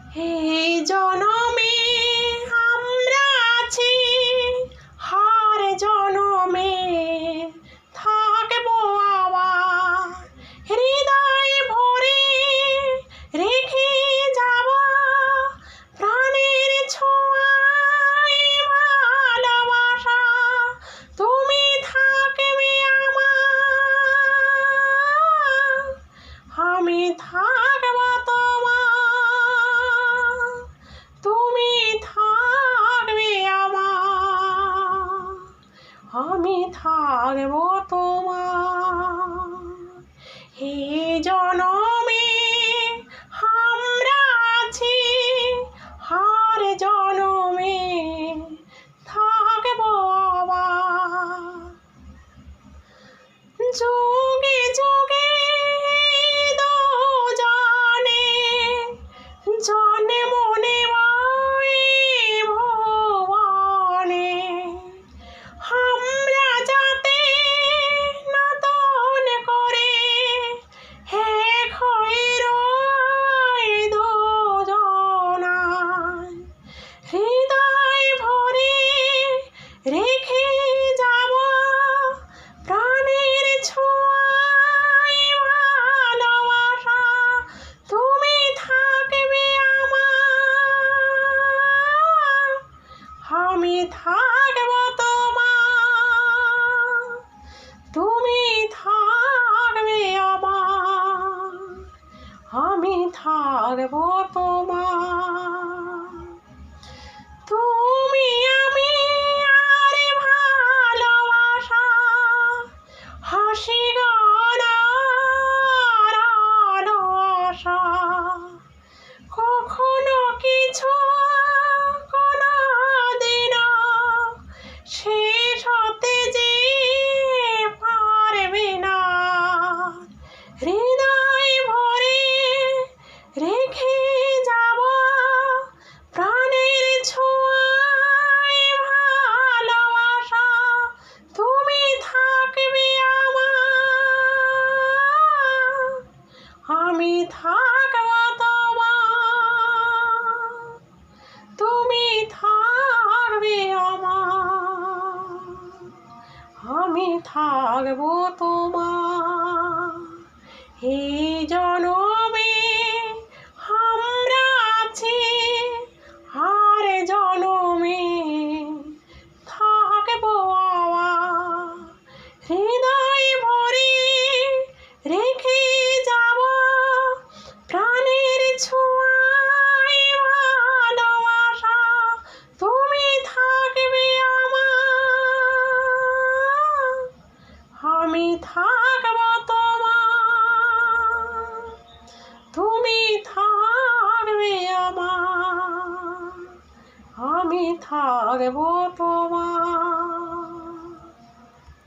এই জনমে আমরা আছি, হার জনমে থাকবো আবার। হৃদয় ভরে রেখে যাওয়া প্রাণের ছোঁয়ায় ভালোবাসা, তুমি থাকবে আমার, আমি থাকবো তোমার, তুমি থাকবে আমার, আমি থাকবো তোমার। এই জনমে আমরা আছি, হার জনমে থাকবো আবার। যুগে যুগে দুজনে জন্ম নেব এই ভুবনে, আমরা যাতে নতুন করে এক হয়ে রই দুজনায়। হৃদয় ভরে রেখে যাব প্রাণের ছোঁয়ায় ভালোবাসা, তুমি থাকবে আমার, আমি থাকবো তোমার, তুমি থাকবে আমার, আমি থাকবো তোমার। তুমি আমি আর ভালোবাসা, হাসি গান আর আলো আশা, কখনো কিছু কোনো দিনও শেষ হতে যে পারবে না। হৃদয় ভরে রেখে যাব প্রাণের ছোঁয়ায় ভালোবাসা, তুমি থাকবে আমার, আমি থাকবো তোমার, তুমি থাকবে আমার, আমি থাকবো তোমার। এই জনমে আমরা আছি, আর জনমে থাকবো আবার। হৃদয় ভরে রেখে যাব প্রাণের ছোঁয়ায় ভালোবাসা, তুমি থাকবে আমার, আমি থাকবো তোমার, তুমি থাকবে আমার, আমি থাকবো তোমার।